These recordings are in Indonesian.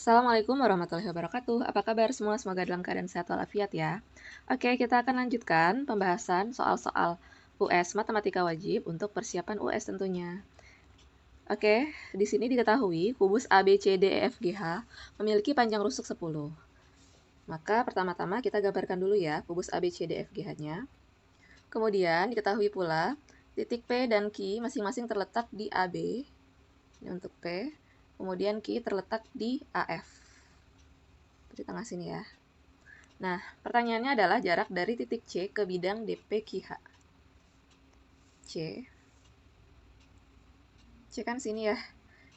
Assalamualaikum warahmatullahi wabarakatuh. Apa kabar semua? Semoga dalam keadaan sehat walafiat ya. Oke, kita akan lanjutkan pembahasan soal-soal US Matematika Wajib untuk persiapan US tentunya. Oke, di sini diketahui kubus ABCDEFGH memiliki panjang rusuk 10. Maka pertama-tama kita gambarkan dulu ya kubus ABCDEFGH-nya. Kemudian diketahui pula titik P dan Q masing-masing terletak di AB. Ini untuk P. Kemudian Q terletak di AF. Di tengah sini ya. Nah, pertanyaannya adalah jarak dari titik C ke bidang DPQH. C kan sini ya.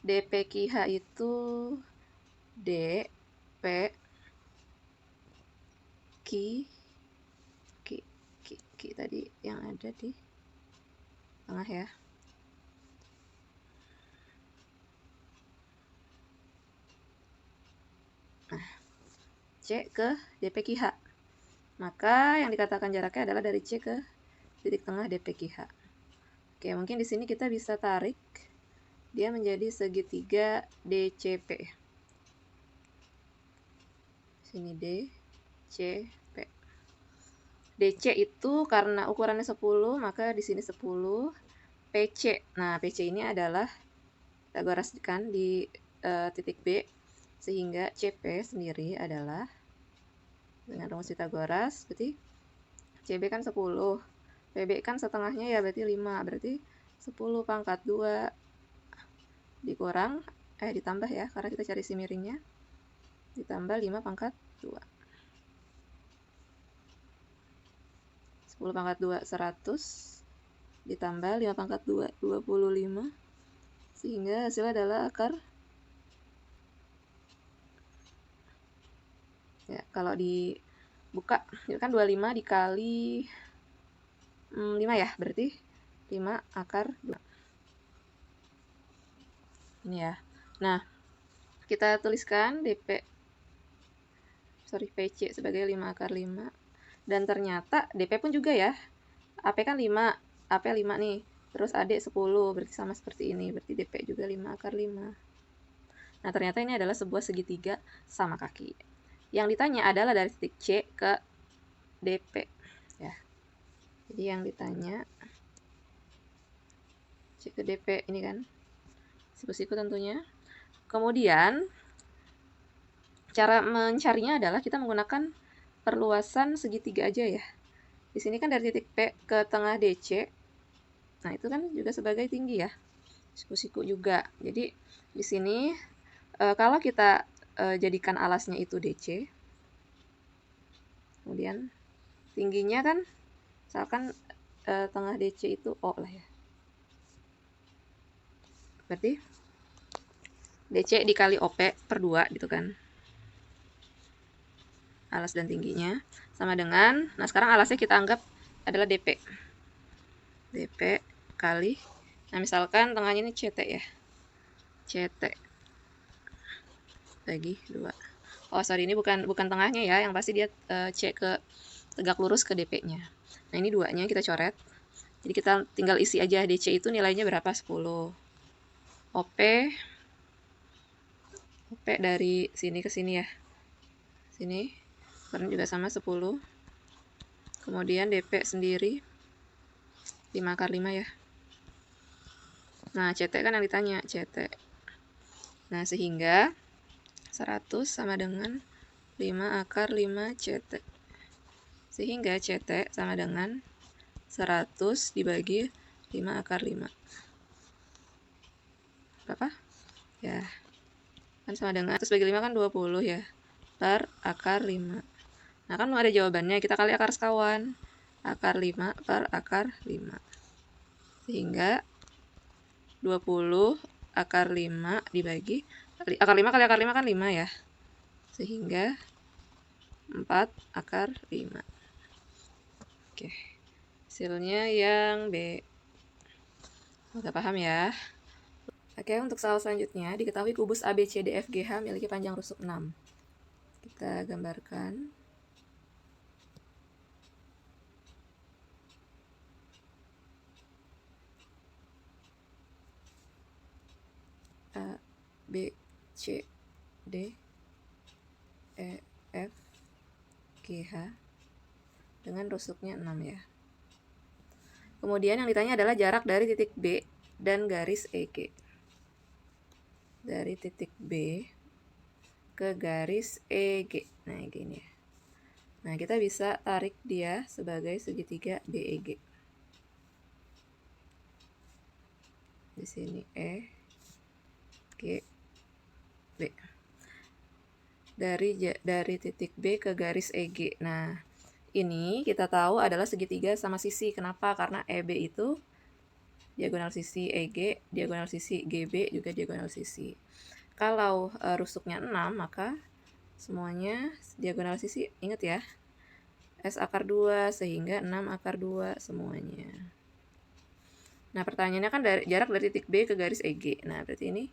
DPQH itu D, P, Q, Q tadi yang ada di tengah ya. Nah, C ke DPQH. Maka yang dikatakan jaraknya adalah dari C ke titik tengah DPQH. Oke, mungkin di sini kita bisa tarik dia menjadi segitiga DCP. Sini D, C, P. DC itu karena ukurannya 10, maka di sini 10. PC. Nah, PC ini adalah Pitagoras kan di titik B, sehingga CP sendiri adalah dengan rumus Pitagoras, berarti CB kan 10. PB kan setengahnya ya, berarti 5. Berarti 10 pangkat 2 dikurang, ditambah ya, karena kita cari si miringnya. Ditambah 5 pangkat 2. 10 pangkat 2, 100. Ditambah 5 pangkat 2, 25. Sehingga hasilnya adalah akar. Ya, kalau dibuka, itu kan 25 dikali 5 ya, berarti 5 akar 2. Ini ya. Nah, kita tuliskan PC sebagai 5 akar 5. Dan ternyata DP pun juga ya. AP kan 5, AP 5 nih. Terus AD 10, berarti sama seperti ini. Berarti DP juga 5 akar 5. Nah, ternyata ini adalah sebuah segitiga sama kaki. Yang ditanya adalah dari titik C ke DP. Ya. Jadi yang ditanya C ke DP ini kan. Siku-siku tentunya. Kemudian cara mencarinya adalah kita menggunakan perluasan segitiga aja ya. Di sini kan dari titik P ke tengah DC. Nah, itu kan juga sebagai tinggi ya. Siku-siku juga. Jadi di sini kalau kita jadikan alasnya itu DC. Kemudian tingginya kan misalkan tengah DC itu O lah ya. Berarti DC dikali OP per 2 gitu kan. Alas dan tingginya sama dengan, nah sekarang alasnya kita anggap adalah DP. DP kali, nah misalkan tengahnya ini CT ya. CT bagi 2. Oh sorry, ini bukan tengahnya ya, yang pasti dia C ke tegak lurus ke DP-nya. Nah ini 2-nya kita coret. Jadi kita tinggal isi aja DC itu nilainya berapa, 10. OP dari sini ke sini ya. Sini, karena juga sama 10. Kemudian DP sendiri 5 akar 5 ya. Nah, CT kan yang ditanya, CT. Nah, sehingga 100 sama dengan 5 akar 5 CT. Sehingga CT sama dengan 100 dibagi 5 akar 5. Berapa? Ya. Kan sama dengan 100 bagi 5 kan 20 ya. Per akar 5. Nah, kan ada jawabannya. Kita kali akar sekawan. Akar 5 per akar 5. Sehingga 20 akar 5 dibagi. Akar 5 kali akar 5 kan 5 ya. Sehingga 4 akar 5. Oke. Hasilnya yang B. Udah paham ya? Oke, untuk soal selanjutnya, diketahui kubus ABCDFGH memiliki panjang rusuk 6. Kita gambarkan. A, B, C, D, EF GH dengan rusuknya 6 ya. Kemudian yang ditanya adalah jarak dari titik B dan garis EG. Dari titik B ke garis EG. Nah, gini ya. Nah, kita bisa tarik dia sebagai segitiga BEG. Di sini E, G, B. Dari titik B ke garis EG. Nah, ini kita tahu adalah segitiga sama sisi. Kenapa? Karena EB itu diagonal sisi EG, diagonal sisi GB, juga diagonal sisi. Kalau rusuknya 6, maka semuanya diagonal sisi, ingat ya, S akar 2, sehingga 6 akar 2 semuanya. Nah, pertanyaannya kan jarak dari titik B ke garis EG. Nah, berarti ini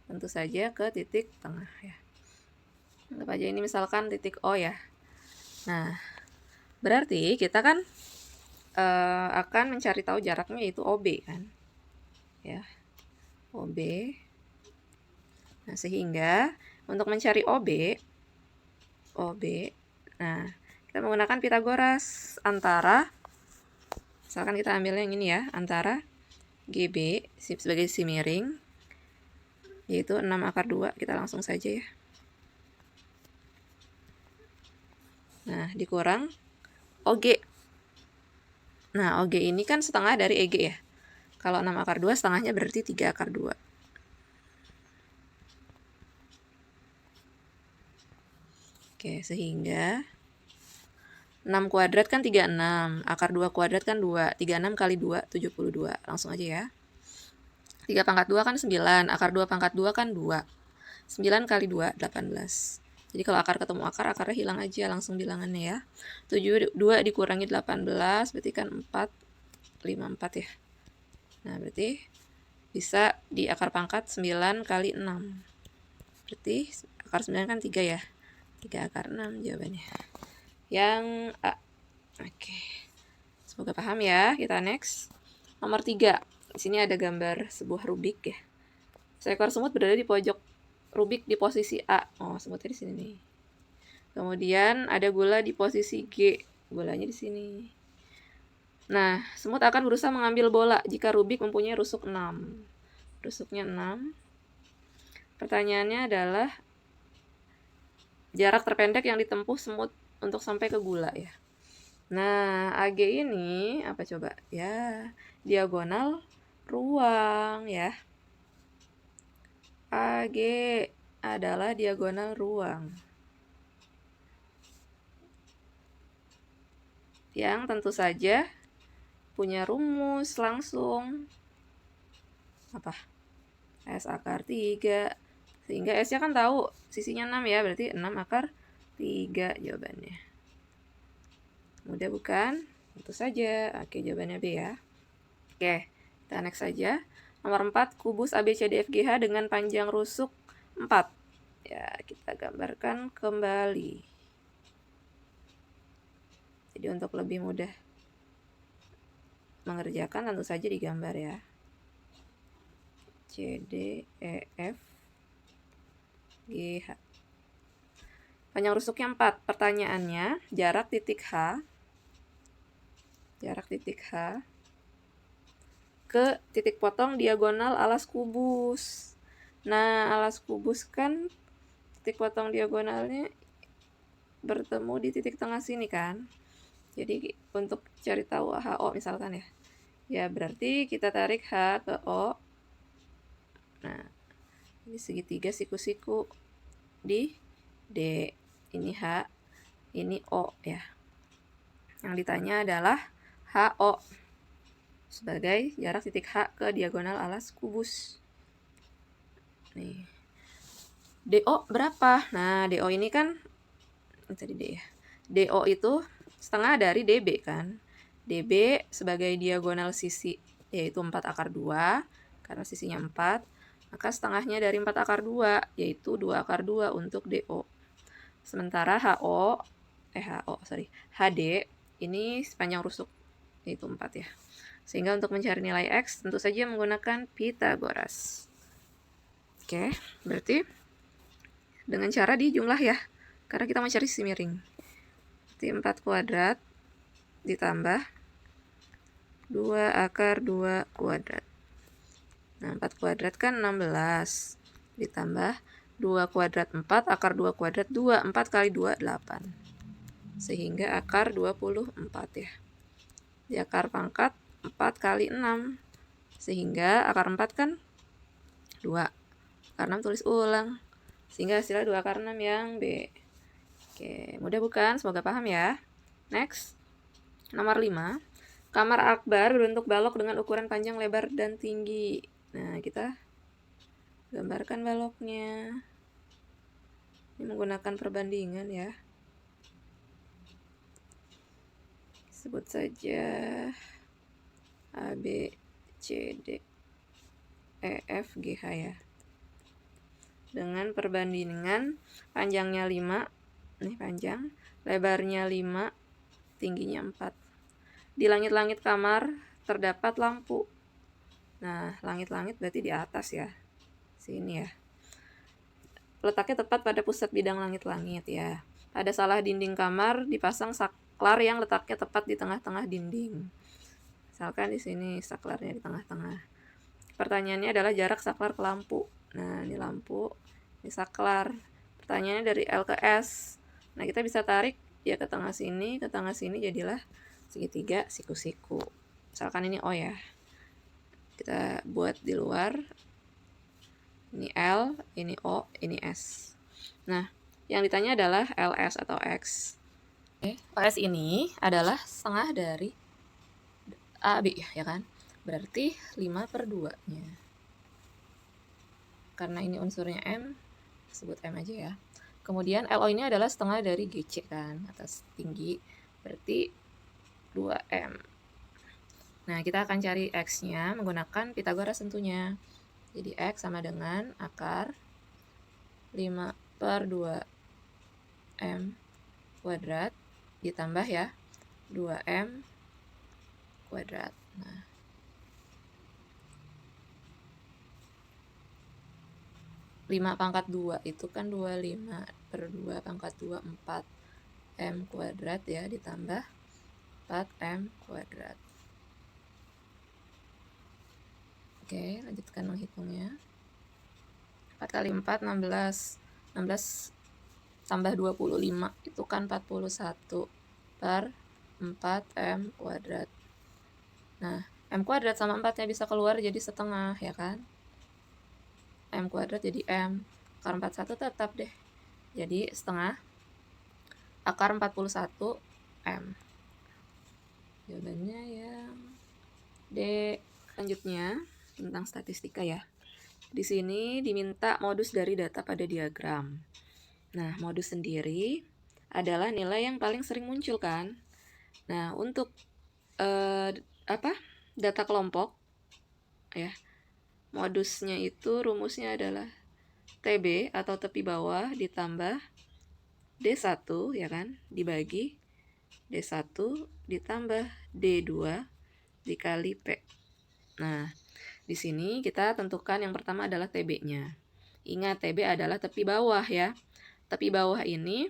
tentu saja ke titik tengah ya. Anggap aja ini misalkan titik O ya. Nah, berarti kita kan akan mencari tahu jaraknya, yaitu OB kan. Ya, OB. Nah, sehingga untuk mencari OB, nah, kita menggunakan Pitagoras antara, misalkan kita ambil yang ini ya, antara GB sebagai sisi miring, yaitu 6 akar 2, kita langsung saja ya. Nah, dikurang OG. Nah, OG ini kan setengah dari EG ya. Kalau 6 akar 2, setengahnya berarti 3 akar 2. Oke, sehingga 6 kuadrat kan 36, akar 2 kuadrat kan 2, 36 kali 2, 72. Langsung aja ya. 3 pangkat 2 kan 9, akar 2 pangkat 2 kan 2. 9 kali 2, 18. Jadi kalau akar ketemu akar, akarnya hilang aja langsung bilangannya ya. 2 dikurangi 18, berarti kan 4, 54 ya. Nah, berarti bisa di akar pangkat 9 kali 6. Berarti akar 9 kan 3 ya. 3 akar 6 jawabannya. Yang A. Oke. Semoga paham ya. Kita next. Nomor 3. Di sini ada gambar sebuah rubik ya. Seekor semut berada di pojok rubik di posisi A. Oh, semutnya di sini nih. Kemudian ada gula di posisi G. Gulanya di sini. Nah, semut akan berusaha mengambil bola jika rubik mempunyai rusuk 6. Rusuknya 6. Pertanyaannya adalah jarak terpendek yang ditempuh semut untuk sampai ke gula ya. Nah, AG ini apa coba? Ya, diagonal ruang ya. AG adalah diagonal ruang. Yang tentu saja punya rumus langsung. Apa? S akar 3. Sehingga S-nya kan tahu sisinya 6 ya, berarti 6 akar 3 jawabannya. Mudah bukan? Tentu saja. Oke, jawabannya B ya. Oke, kita next saja. Nomor 4, kubus ABCDFGH dengan panjang rusuk 4. Ya, kita gambarkan kembali. Jadi untuk lebih mudah mengerjakan, tentu saja digambar ya. C, D, E, F, G, H. Panjang rusuknya 4. Pertanyaannya, jarak titik H ke titik potong diagonal alas kubus. Nah, alas kubus kan titik potong diagonalnya bertemu di titik tengah sini kan. Jadi untuk cari tahu HO misalkan ya. Ya berarti kita tarik H ke O. Nah, ini segitiga siku-siku di D. Ini H, ini O ya. Yang ditanya adalah HO sebagai jarak titik H ke diagonal alas kubus. Nih. DO berapa? Nah, DO ini kan tadi D ya. DO itu setengah dari DB kan. DB sebagai diagonal sisi yaitu 4 akar 2 karena sisinya 4. Maka setengahnya dari 4 akar 2 yaitu 2 akar 2 untuk DO. Sementara HD ini sepanjang rusuk yaitu 4 ya. Sehingga untuk mencari nilai X tentu saja menggunakan Pitagoras. Oke, berarti dengan cara dijumlah ya. karena kita mau cari sisi miring. Berarti 4 kuadrat ditambah 2 akar 2 kuadrat. Nah, 4 kuadrat kan 16. Ditambah 2 kuadrat 4, akar 2 kuadrat 2. 4 kali 2, 8. Sehingga akar 24 ya. Di akar pangkat 4 kali 6. Sehingga akar 4 kan 2. Akar 6 tulis ulang. Sehingga hasilnya 2 akar 6 yang B. Oke, mudah bukan? Semoga paham ya. Next. Nomor 5. Kamar akbar berbentuk balok dengan ukuran panjang, lebar, dan tinggi. Nah, kita gambarkan baloknya. Ini menggunakan perbandingan ya. Sebut saja A, B, C, D, E, F, G, H ya. Dengan perbandingan panjangnya 5, ini panjang, lebarnya 5, tingginya 4. Di langit-langit kamar terdapat lampu. Nah, langit-langit berarti di atas ya. Sini ya. Letaknya tepat pada pusat bidang langit-langit ya. Pada salah dinding kamar dipasang saklar yang letaknya tepat di tengah-tengah dinding. Misalkan di sini saklarnya di tengah-tengah. Pertanyaannya adalah jarak saklar ke lampu. Nah, ini lampu, ini saklar. Pertanyaannya dari L ke S. Nah, kita bisa tarik dia ke tengah sini, jadilah segitiga siku-siku. Misalkan ini O ya. Kita buat di luar. Ini L, ini O, ini S. Nah, yang ditanya adalah LS atau X. OS ini adalah setengah dari AB ya kan? Berarti 5/2-nya. Karena ini unsurnya M, sebut M aja ya. Kemudian LO ini adalah setengah dari GC kan, atas tinggi. Berarti 2M. Nah, kita akan cari X-nya menggunakan Pythagoras tentunya. Jadi X sama dengan akar 5/2M kuadrat ditambah ya 2M kuadrat. Nah, 5/2 itu kan 25/2 × 2 4M kuadrat ya, ditambah 4M kuadrat. Oke, lanjutkan menghitungnya. 4 kali 4, 16. 16 tambah 25, itu kan 41/4M kuadrat. Nah, M kuadrat sama 4-nya bisa keluar jadi setengah, ya kan? M kuadrat jadi M. Akar 41 tetap deh. Jadi setengah akar 41M. Jawabannya yang D. Selanjutnya tentang statistika ya. Di sini diminta modus dari data pada diagram. Nah, modus sendiri adalah nilai yang paling sering muncul kan. Nah, untuk data kelompok ya. Modusnya itu rumusnya adalah TB atau tepi bawah ditambah D1 ya kan, dibagi D1 ditambah D2 dikali P. Nah, di sini kita tentukan yang pertama adalah TB-nya. Ingat, TB adalah tepi bawah ya. Tepi bawah ini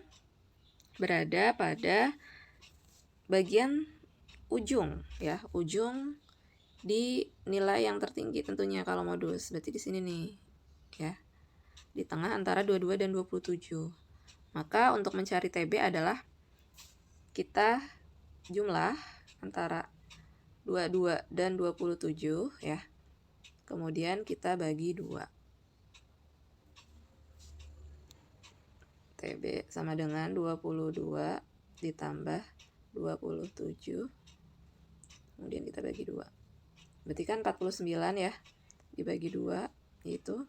berada pada bagian ujung ya, ujung di nilai yang tertinggi tentunya kalau modus. Berarti di sini nih ya. Di tengah antara 22 dan 27. Maka untuk mencari TB adalah kita jumlah antara 22 dan 27 ya. Kemudian kita bagi 2. TB sama dengan 22 ditambah 27. Kemudian kita bagi 2. Berarti kan 49 ya. Dibagi 2 yaitu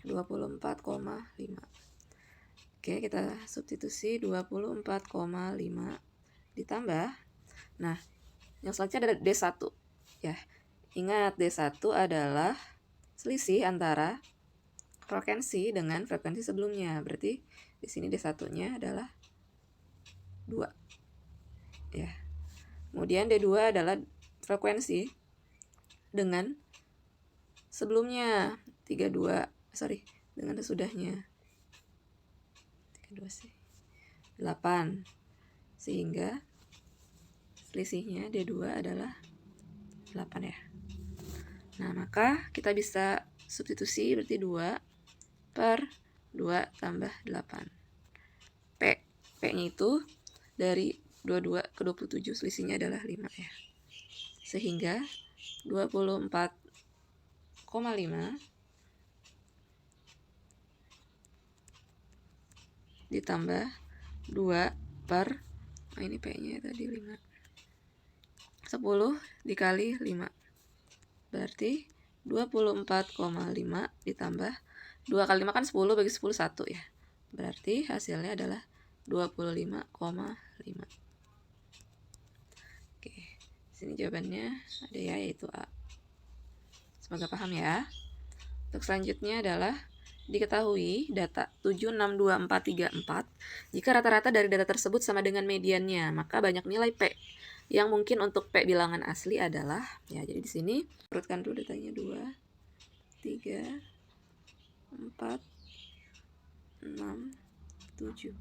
24,5. Oke, kita substitusi 24,5 ditambah. Nah, yang selanjutnya ada D1 ya. Ingat, D1 adalah selisih antara frekuensi dengan frekuensi sebelumnya. Berarti di sini D1-nya adalah 2. Ya. Kemudian D2 adalah frekuensi dengan sebelumnya dengan sesudahnya 2 sih 8, sehingga selisihnya D2 adalah 8 ya. Nah, maka kita bisa substitusi, berarti 2 per 2 tambah 8. P-nya itu dari 22 ke 27, selisihnya adalah 5 ya. Sehingga 24,5 ditambah 2 per, ini P-nya tadi 5. 10 dikali 5. Berarti 24,5 ditambah 2 kali 5 kan 10, bagi 10 1 ya. Berarti hasilnya adalah 25,5. Oke, sini jawabannya ada ya, yaitu A. Semoga paham ya. Untuk selanjutnya adalah diketahui data 762,434. Jika rata-rata dari data tersebut sama dengan mediannya, maka banyak nilai P. Yang mungkin untuk P bilangan asli adalah, ya jadi di sini urutkan dulu datanya 2, 3, 4, 6, 7.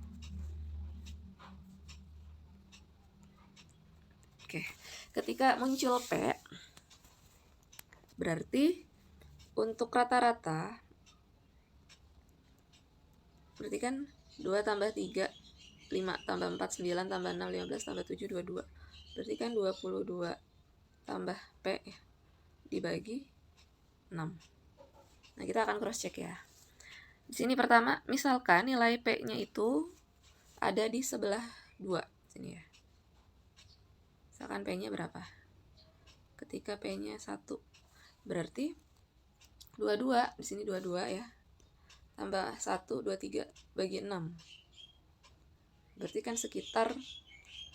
Oke, ketika muncul P, berarti untuk rata-rata, berarti kan 2 tambah 3, 5 tambah 4, 9 tambah 6, 15 tambah 7, 22. Berarti kan 22 tambah P ya, dibagi 6. Nah, kita akan cross check ya. Di sini pertama, misalkan nilai P-nya itu ada di sebelah 2 sini ya. Misalkan P-nya berapa? Ketika P-nya 1, berarti 22, di sini 22 ya. Tambah 1, 23 bagi 6. Berarti kan sekitar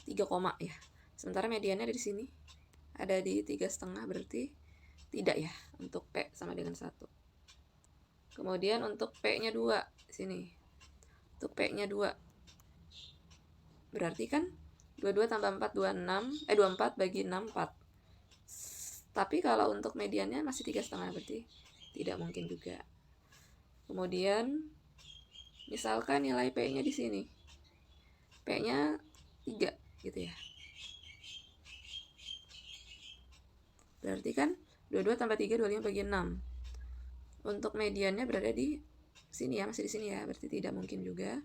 3 koma ya. Sementara mediannya ada di sini. Ada di 3,5, berarti tidak ya untuk P sama dengan 1. Kemudian untuk P-nya 2 di sini. Untuk P-nya 2. Berarti kan 22 tambah 4 26, 24 bagi 6 4. Tapi kalau untuk mediannya masih 3,5, berarti tidak mungkin juga. Kemudian misalkan nilai P-nya di sini. P-nya 3 gitu ya. Berarti kan 22 tambah 3 25 bagi 6. Untuk mediannya berada di sini ya, masih di sini ya, berarti tidak mungkin juga.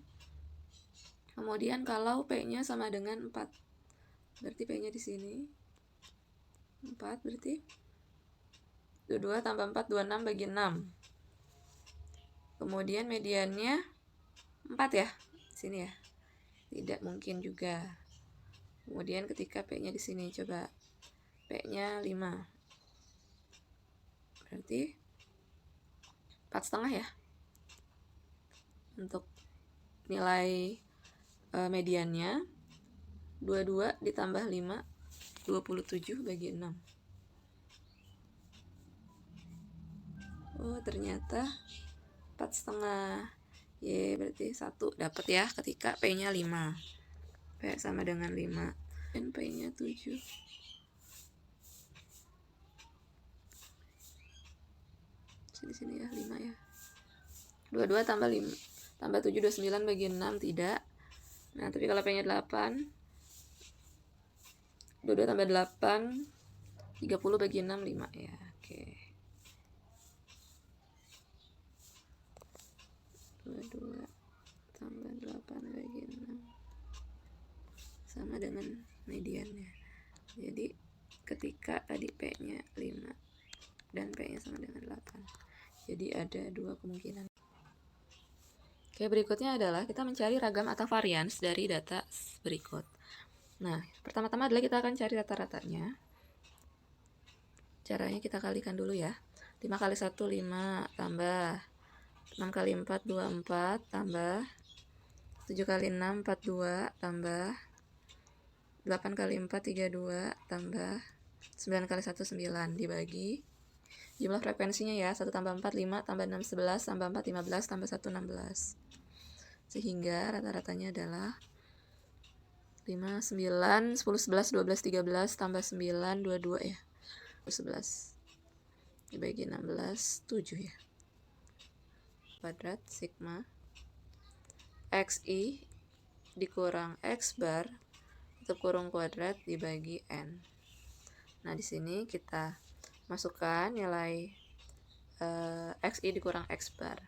Kemudian kalau P-nya sama dengan 4, berarti P-nya di sini 4, berarti 22 tambah 4 26 bagi 6. Kemudian mediannya 4 ya, sini ya. Tidak mungkin juga. Kemudian ketika P-nya di sini, coba P-nya 5. Berarti 4,5 ya. Untuk nilai mediannya 22 ditambah 5, 27 bagi 6. Oh, ternyata 4,5. Y, berarti 1 dapat ya ketika P-nya 5. P sama dengan 5. Dan P-nya 7. Sini ya, 5 ya. 22 tambah 5 tambah 7 29 bagi 6 tidak. Nah, tapi kalau P-nya 8, 22 tambah 8 30 bagi 6 5 ya. Oke. 22 tambah 8 bagi 6 sama dengan mediannya. Jadi ketika tadi P-nya 5 dan P-nya sama dengan 8. Jadi ada 2 kemungkinan. Oke, berikutnya adalah kita mencari ragam atau varians dari data berikut. Nah, pertama-tama adalah kita akan cari rata-ratanya. Caranya kita kalikan dulu ya. 5 kali 1 5 tambah 6 kali 4 24 tambah 7 kali 6 42 tambah 8 kali 4 32 tambah 9 kali 1 9 dibagi jumlah frekuensinya ya. 1 tambah 4 5 tambah 6 11 tambah 4 15 tambah 1 16. Sehingga rata-ratanya adalah 5 9 10 11 12 13 tambah 9 22 ya. 11 dibagi 16 7 ya. Kuadrat sigma XI dikurang X bar tutup kurung kuadrat dibagi N. Nah, di sini kita masukkan nilai XI dikurang X bar.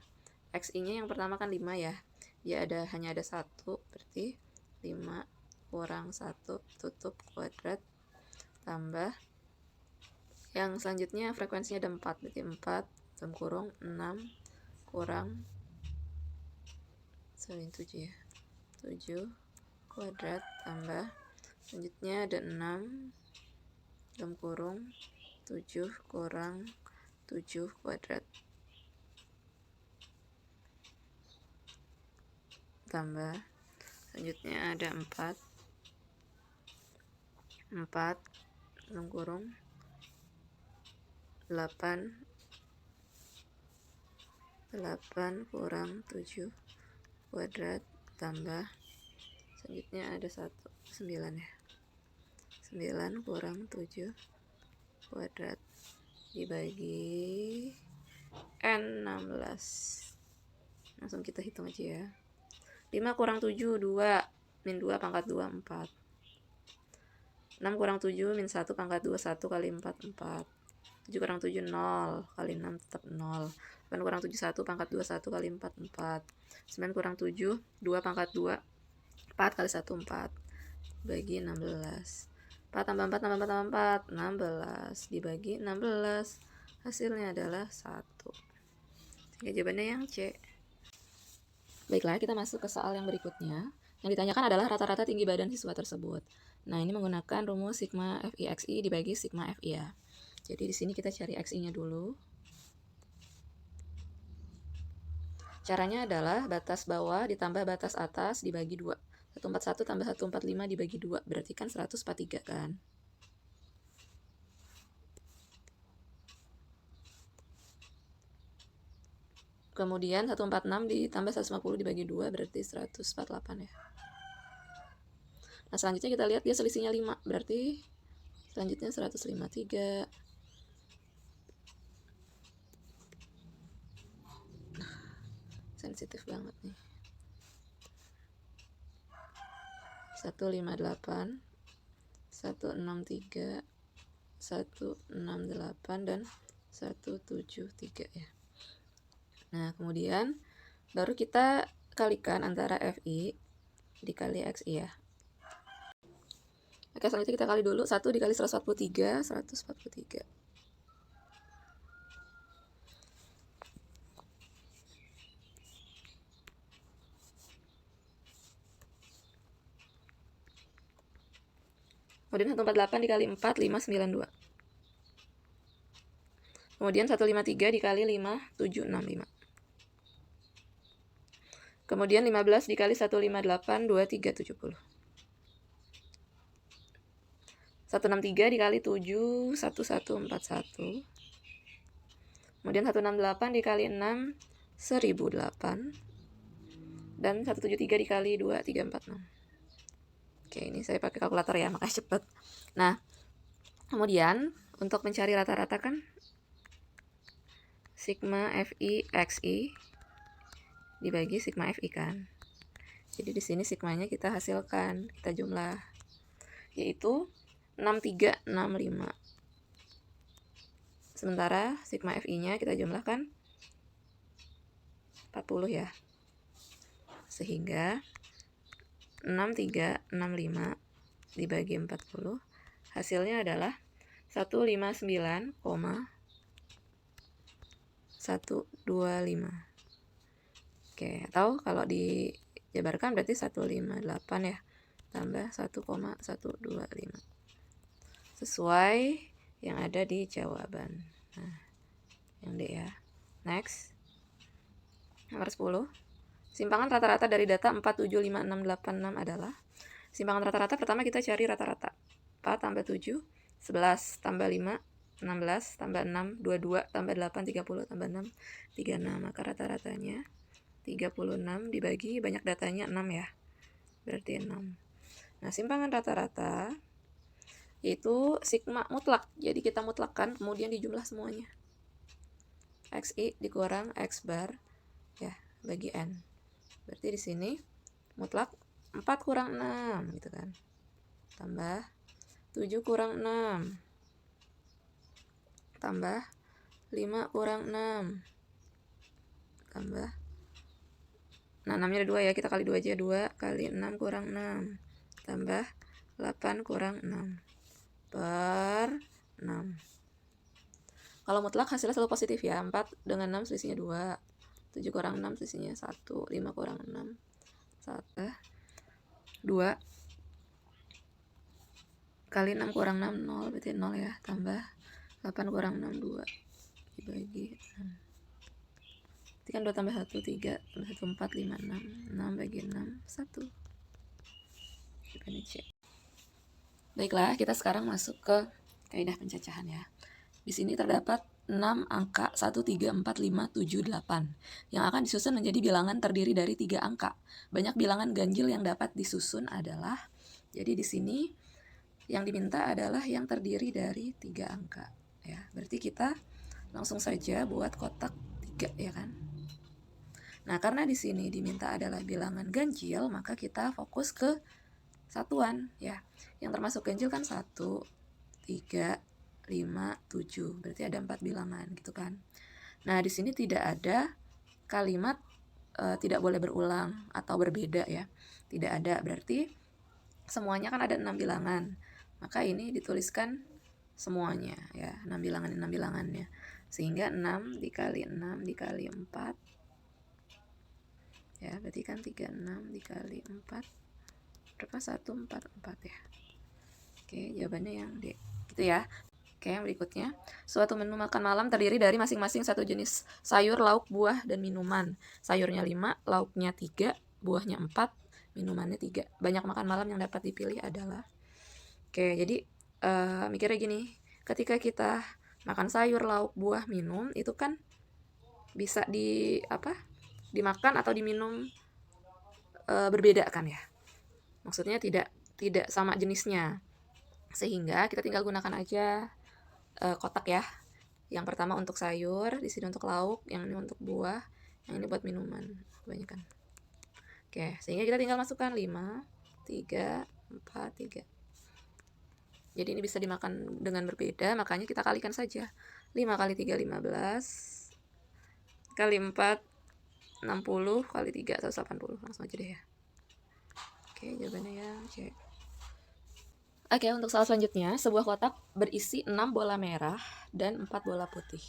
XI-nya yang pertama kan 5 ya. Dia hanya ada 1, berarti 5 kurang 1 tutup kuadrat tambah yang selanjutnya frekuensinya ada 4, berarti 4 dalam kurung 6 kurang 7 ya. 7 kuadrat tambah selanjutnya ada 6 dalam kurung 7 kurang 7 kuadrat tambah selanjutnya ada 4 dalam kurung 8 kurang 7 kuadrat tambah selanjutnya ada 9 ya. 9 kurang 7 kuadrat dibagi N16. Langsung kita hitung aja ya. 5 kurang 7 2 min 2 pangkat 2 4. 6 kurang 7 min 1 pangkat 2 1 kali 4 4. 7 kurang 7 0 kali 6 tetap 0. 8 kurang 7 1 pangkat 2 1 kali 4 4. 9 kurang 7 2 pangkat 2 4 kali 1 4 bagi 16. 4 tambah 4 tambah 4 tambah 4 16 dibagi 16 hasilnya adalah 1. Sehingga jawabannya yang C. Baiklah, kita masuk ke soal yang berikutnya. Yang ditanyakan adalah rata-rata tinggi badan siswa tersebut. Nah, ini menggunakan rumus sigma FI/XI dibagi sigma FI ya. Jadi di sini kita cari XI-nya dulu. Caranya adalah batas bawah ditambah batas atas dibagi 2. 141 tambah 145 dibagi 2, berarti kan 143 kan. Kemudian 146 ditambah 150 dibagi 2, berarti 148 ya. Nah, selanjutnya kita lihat dia selisihnya 5, berarti selanjutnya 153. Sensitif banget nih. 158, 163, 168 dan 173 ya. Nah, kemudian baru kita kalikan antara FI dikali XI ya. Oke, selanjutnya kita kali dulu 1 dikali 143, 143. Kemudian 148 dikali 4, 592. Kemudian 153 dikali 5, 765. Kemudian 15 dikali 158, 2370. 163 dikali 7, 1141. Kemudian 168 dikali 6, 1008. Dan 173 dikali 2, 346. Oke, ini saya pakai kalkulator ya, makanya cepet. Nah, kemudian untuk mencari rata-rata kan sigma FI XI dibagi sigma FI kan. Jadi di sini sigmanya kita hasilkan, kita jumlah, yaitu 6365. Sementara sigma FI-nya kita jumlahkan 40 ya. Sehingga 6365 dibagi 40 hasilnya adalah 159,125. Oke, atau kalau dijabarkan berarti 158 ya tambah 1,125 sesuai yang ada di jawaban. Nah, yang D ya. Next, nomor 10. Simpangan rata-rata dari data 475686 adalah, simpangan rata-rata pertama kita cari rata-rata. 4 tambah 7, 11 tambah 5, 16 tambah 6, 22 tambah 8, 30 tambah 6, 36. Maka rata-ratanya 36 dibagi banyak datanya 6 ya. Berarti 6. Nah, simpangan rata-rata itu sigma mutlak. Jadi kita mutlakkan kemudian dijumlah semuanya. XI dikurang X bar ya bagi N. Berarti di sini mutlak 4 kurang 6 gitu kan. Tambah 7 kurang 6. Tambah 5 kurang 6. Tambah, nah 6 nya ada 2 ya, kita kali 2 aja. 2 kali 6 kurang 6. Tambah 8 kurang 6 per 6. Kalau mutlak hasilnya selalu positif ya. 4 dengan 6 selisihnya 2. 7 kurang 6 selisihnya 1. 5 kurang 6 1. 2 kali 6 kurang 6 0, berarti 0 ya. Tambah 8 kurang 6 2 dibagi 6. Berarti kan 2 tambah 1 3, tambah 1 4, 5 6. 6 bagi 6 1. Jawabannya C. Baiklah, kita sekarang masuk ke kaidah pencacahan ya. Di sini terdapat 6 angka 1, 3, 4, 5, 7, 8 yang akan disusun menjadi bilangan terdiri dari 3 angka. Banyak bilangan ganjil yang dapat disusun adalah, jadi di sini yang diminta adalah yang terdiri dari 3 angka ya. Berarti kita langsung saja buat kotak 3 ya kan. Nah, karena di sini diminta adalah bilangan ganjil, maka kita fokus ke satuan ya. Yang termasuk ganjil kan 1, 3, 5, 7. Berarti ada 4 bilangan gitu kan. Nah, di sini tidak ada kalimat tidak boleh berulang atau berbeda ya. Tidak ada, berarti semuanya kan ada 6 bilangan. Maka ini dituliskan semuanya ya, 6 bilangan 6 bilangannya. Sehingga 6 dikali 6 dikali 4 ya, berarti kan 36 dikali 4 berapa? 144 ya. Oke, jawabannya yang D. Gitu ya. Oke, yang berikutnya. Suatu menu makan malam terdiri dari masing-masing satu jenis sayur, lauk, buah, dan minuman. Sayurnya 5, lauknya 3, buahnya 4, minumannya 3. Banyak makan malam yang dapat dipilih adalah. Oke, jadi mikirnya gini. Ketika kita makan sayur, lauk, buah, minum, itu kan bisa dimakan atau diminum berbeda kan ya. Maksudnya tidak sama jenisnya. Sehingga kita tinggal gunakan aja kotak ya. Yang pertama untuk sayur, di sini untuk lauk, yang ini untuk buah, yang ini buat minuman kebanyakan. Oke, sehingga kita tinggal masukkan 5, 3, 4, 3. Jadi ini bisa dimakan dengan berbeda, makanya kita kalikan saja. 5 kali 3 15, kali 4 60, kali 3 180. Langsung aja deh ya. Oke, jawabannya yang C. Oke, untuk soal selanjutnya, sebuah kotak berisi 6 bola merah dan 4 bola putih.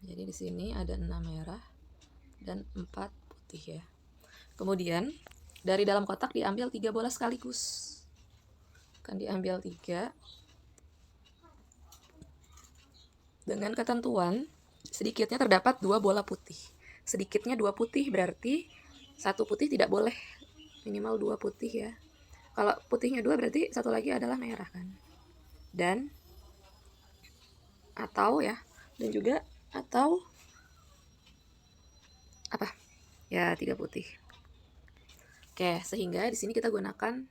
Jadi di sini ada 6 merah dan 4 putih ya. Kemudian dari dalam kotak diambil 3 bola sekaligus. Akan diambil 3 dengan ketentuan sedikitnya terdapat 2 bola putih. Sedikitnya 2 putih berarti 1 putih tidak boleh, minimal 2 putih ya. Kalau putihnya 2 berarti satu lagi adalah merah kan. Dan juga apa? Ya, 3 putih. Oke, sehingga di sini kita gunakan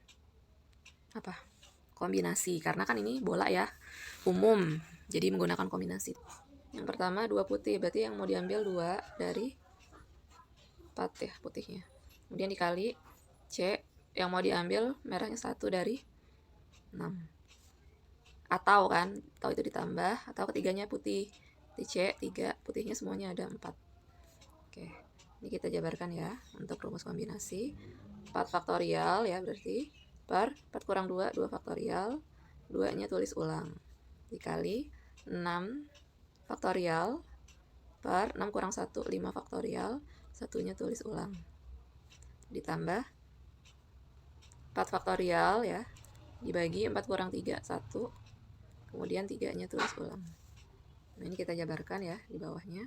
apa? Kombinasi, karena kan ini bola ya, umum. Jadi menggunakan kombinasi. Yang pertama 2 putih, berarti yang mau diambil 2 dari 4 ya putihnya. Kemudian dikali C, yang mau diambil merahnya 1 dari 6. Atau itu ditambah, atau ketiganya putih. Di C 3, putihnya semuanya ada 4. Oke, ini kita jabarkan ya untuk rumus kombinasi. 4 faktorial ya, berarti per 4 kurang 2, 2 faktorial. 2-nya tulis ulang. Dikali 6 faktorial per 6 kurang 1, 5 faktorial. 1-nya tulis ulang. Ditambah 4 faktorial ya, dibagi 4 kurang 3, 1. Kemudian 3-nya tulis ulang. Nah, ini kita jabarkan ya di bawahnya.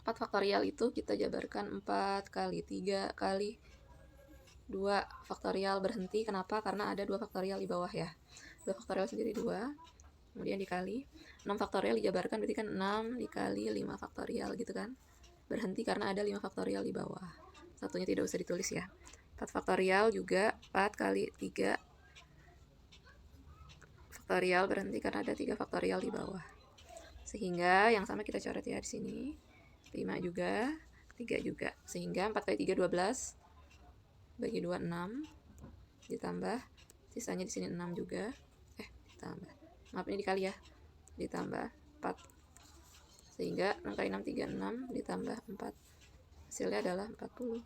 4 faktorial itu kita jabarkan 4 kali 3 kali 2 faktorial berhenti. Kenapa? Karena ada 2 faktorial di bawah ya. 2 faktorial sendiri 2. Kemudian dikali 6 faktorial dijabarkan, berarti kan 6 dikali 5 faktorial gitu kan. Berhenti karena ada 5 faktorial di bawah. Satunya tidak usah ditulis ya. 4 faktorial juga 4 kali 3 faktorial berhenti karena ada 3 faktorial di bawah. Sehingga yang sama kita coret ya di sini. 5 juga, 3 juga. Sehingga 4 kali 3 12. Bagi 2 6. Ditambah sisanya di sini 6 juga. Ditambah. Maaf ini dikali ya. Ditambah 4. Sehingga 6 kali 6 36 ditambah 4. Hasilnya adalah 40.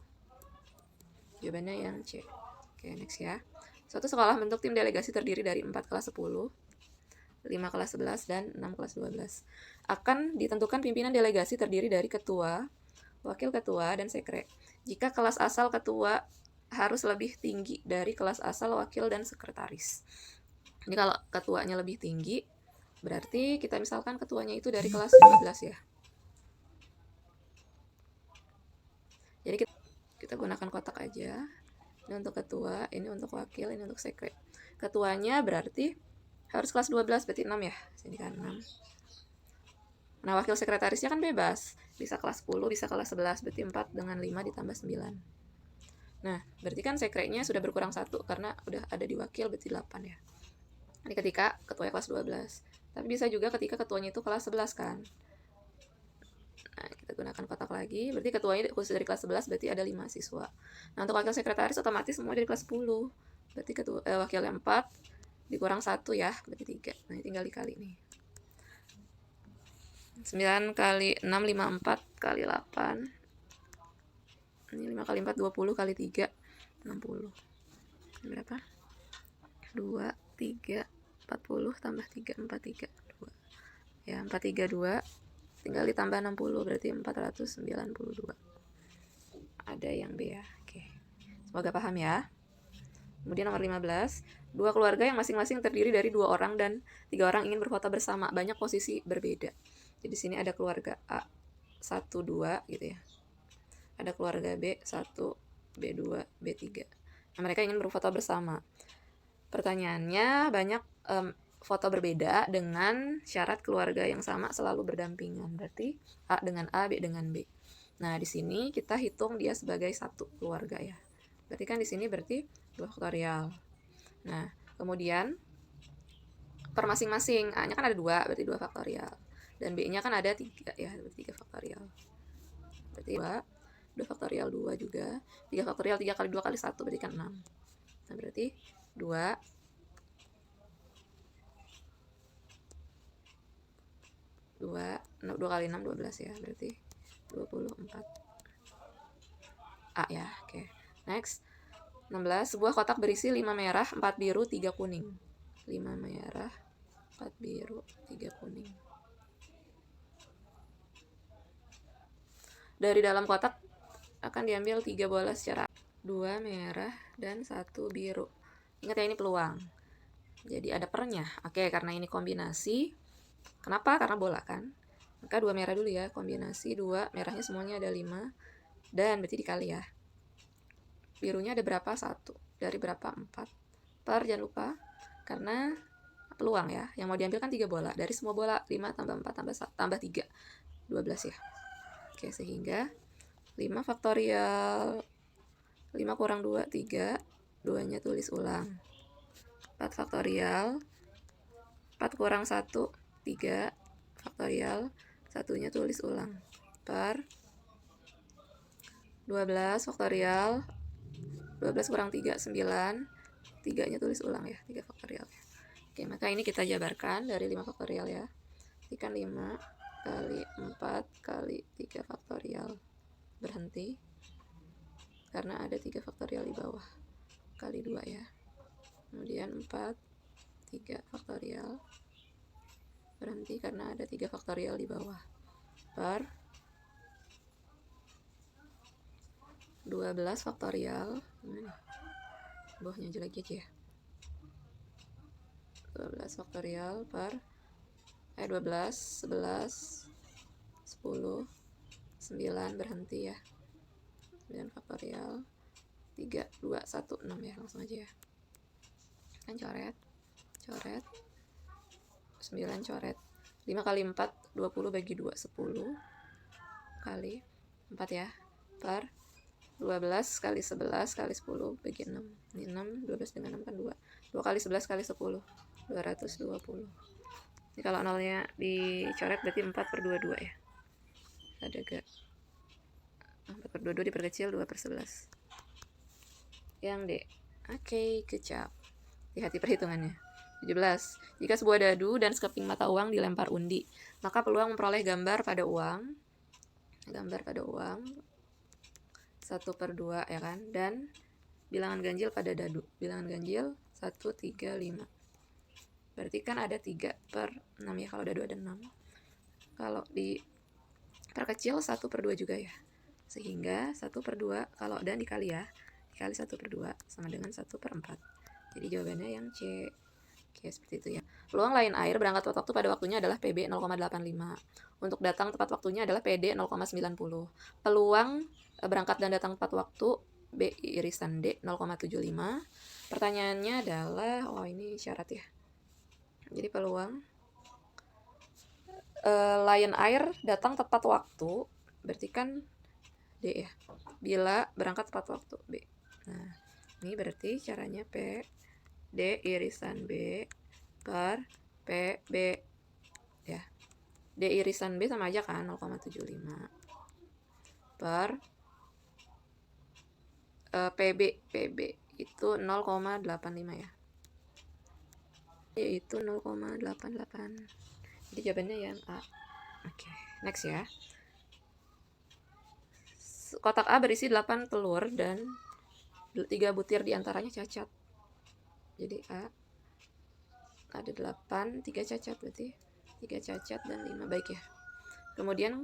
Jawabannya yang C. Oke, next ya. Suatu sekolah bentuk tim delegasi terdiri dari 4 kelas 10, 5 kelas 11, dan 6 kelas 12. Akan ditentukan pimpinan delegasi terdiri dari ketua, wakil ketua, dan sekre. Jika kelas asal ketua harus lebih tinggi dari kelas asal wakil dan sekretaris. Ini kalau ketuanya lebih tinggi, berarti kita misalkan ketuanya itu dari kelas 15 ya. Jadi kita gunakan kotak aja. Ini untuk ketua, ini untuk wakil, ini untuk sekre. Ketuanya berarti harus kelas 12, berarti 6 ya. Sini kan 6. Nah, wakil sekretarisnya kan bebas. Bisa kelas 10, bisa kelas 11, berarti 4 dengan 5 ditambah 9. Nah, berarti kan sekrenya sudah berkurang 1 karena udah ada di wakil, berarti 8 ya. Ini ketika ketuanya kelas 12. Tapi bisa juga ketika ketuanya itu kelas 11 kan. Nah, kita gunakan kotak lagi. Berarti ketuanya khusus dari kelas 11 berarti ada 5 siswa. Nah, untuk wakil sekretaris otomatis semua dari kelas 10. Berarti wakilnya 4 dikurang 1 ya, berarti 3. Nah, ini tinggal dikali nih. 9 kali 6 54 kali 8. Ini 5 kali 4 20 kali 3 60. Ini berapa? 2 3 40 tambah 3 43 2. Ya, 432 tinggal ditambah 60 berarti 492. Ada yang B ya. Oke. Semoga paham ya. Kemudian nomor 15, dua keluarga yang masing-masing terdiri dari 2 orang dan 3 orang ingin berfoto bersama, banyak posisi berbeda. Jadi di sini ada keluarga A 1 2 gitu ya. Ada keluarga B 1, B2, B3. Nah, mereka ingin berfoto bersama. Pertanyaannya banyak foto berbeda dengan syarat keluarga yang sama selalu berdampingan. Berarti A dengan A, B dengan B. Nah, di sini kita hitung dia sebagai satu keluarga ya. Berarti kan di sini berarti 2 faktorial. Nah, kemudian per masing-masing A-nya kan ada 2, berarti 2 faktorial. Dan B-nya kan ada 3 ya, berarti 3 faktorial. Berarti 2 faktorial 2 juga. 3 faktorial 3 kali 2 kali 1 berarti kan 6. Nah, berarti 2 kali 6 12 ya, berarti 24 A ya. Oke. Next. 16, sebuah kotak berisi 5 merah, 4 biru, 3 kuning. 5 merah, 4 biru, 3 kuning. Dari dalam kotak akan diambil 3 bola secara 2 merah dan 1 biru. Ingat ya, ini peluang. Jadi ada pernya. Oke, karena ini kombinasi. Kenapa? Karena bola kan. Maka 2 merah dulu ya, kombinasi 2, merahnya semuanya ada 5. Dan berarti dikali ya. Birunya ada berapa? 1. Dari berapa? 4. Per, jangan lupa. Karena peluang ya. Yang mau diambil kan 3 bola. Dari semua bola, 5 tambah 4 tambah 3. 12 ya. Oke, sehingga 5 faktorial. 5 kurang 2, 3. 2-nya tulis ulang. 4 faktorial. 4 kurang 1, 3 faktorial. 1-nya tulis ulang. Per 12 faktorial. 12 kurang 3, 9. 3-nya tulis ulang ya, 3 faktorial ya. Oke, maka ini kita jabarkan dari 5 faktorial ya. Ini kan 5 kali 4 kali 3 faktorial. Berhenti. Karena ada 3 faktorial di bawah. Kali 2 ya. Kemudian 4, 3 faktorial. Berhenti karena ada 3 faktorial di bawah. Per 12 faktorial. Gimana? Bawahnya jelek aja ya. 12 faktorial per 12, 11, 10, 9, berhenti ya. 9 faktorial, 3, 2, 1, 6 ya. Langsung aja ya. Kan coret, 9 coret. 5 kali 4, 20 bagi 2, 10. Kali 4 ya. Per 12 kali 11 kali 10 bagi 6. Ini 6, 12 dengan 6 kan 2. 2 kali 11 kali 10. 220. Ini kalau nolnya dicoret berarti 4/22 ya. Ada gak? 4 per 22 diperkecil 2 per 11. Yang D. Oke, good job. Hati-hati perhitungannya. 17. Jika sebuah dadu dan sekeping mata uang dilempar undi, maka peluang memperoleh gambar pada uang 1 per 2 ya kan, dan bilangan ganjil pada dadu. Bilangan ganjil 1, 3, 5. Berarti kan ada 3 per 6 ya, kalau dadu ada 6. Kalau diperkecil 1 per 2 juga ya. Sehingga 1 per 2 kalau dan dikali ya, dikali 1 per 2 sama dengan 1 per 4. Jadi jawabannya yang C. Oke, seperti itu ya. Peluang Lion Air berangkat tepat waktu pada waktunya adalah PB 0,85. Untuk datang tepat waktunya adalah PD 0,90. Peluang berangkat dan datang tepat waktu B irisan D 0,75. Pertanyaannya adalah, ini syarat ya. Jadi peluang Lion Air datang tepat waktu, berarti kan D ya. Bila berangkat tepat waktu B. Nah, ini berarti caranya P D irisan B per PB ya. D irisan B sama aja kan 0,75 per PB itu 0,85 ya. Yaitu 0,88. Jadi jawabannya yang A. Oke, next ya. Kotak A berisi 8 telur dan 3 butir diantaranya cacat. Jadi A ada 8, 3 cacat berarti 3 cacat dan 5 baik ya. Kemudian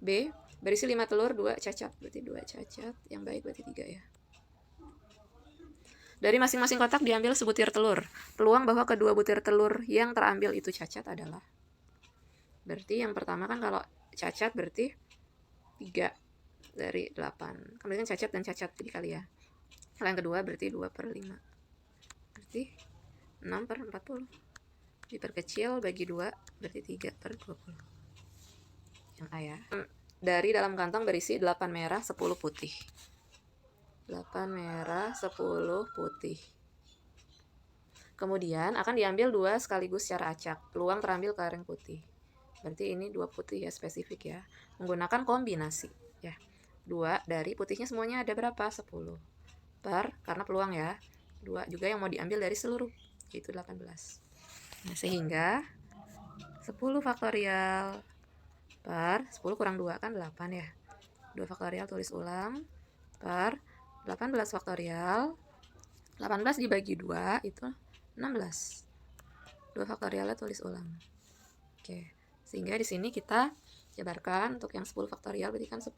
B berisi 5 telur, 2 cacat berarti 2 cacat, yang baik berarti 3 ya. Dari masing-masing kotak diambil sebutir telur. Peluang bahwa kedua butir telur yang terambil itu cacat adalah, berarti yang pertama kan kalau cacat berarti 3 dari 8. Kemudian cacat dan cacat jadi kali ya. Kalau yang kedua berarti 2 per 5. Berarti 6 per 40. Diperkecil bagi 2 berarti 3 per 20. Yang A ya. Dari dalam kantong berisi 8 merah, 10 putih. 8 merah, 10 putih. Kemudian akan diambil 2 sekaligus secara acak. Peluang terambil kelereng putih. Berarti ini 2 putih ya, spesifik ya. Menggunakan kombinasi ya. 2 dari putihnya semuanya ada berapa? 10. Per, karena peluang ya. 2 juga yang mau diambil dari seluruh, yaitu 18. Nah, sehingga 10 faktorial per 10 kurang 2 kan 8 ya. 2 faktorial tulis ulang per 18 faktorial. 18 dibagi 2 itu 16. 2 faktorialnya tulis ulang. Oke. Sehingga di sini kita jabarkan untuk yang 10 faktorial berarti kan 10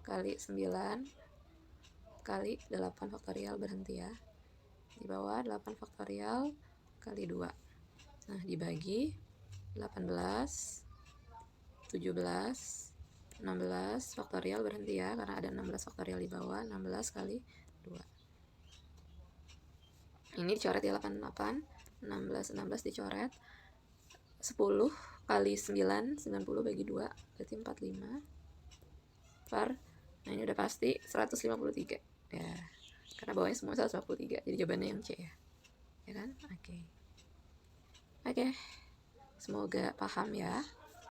kali 9 kali 8 faktorial berhenti ya. Di bawah 8 faktorial kali 2. Nah, dibagi 18, 17, 16 faktorial berhenti ya, karena ada 16 faktorial di bawah. 16 kali 2. Ini dicoret ya 88, 16 dicoret. 10 kali 9, 90 bagi 2 berarti 45 per, nah ini udah pasti 153 ya, karena bawahnya semua 153. Jadi jawabannya yang C ya kan. Oke, semoga paham ya.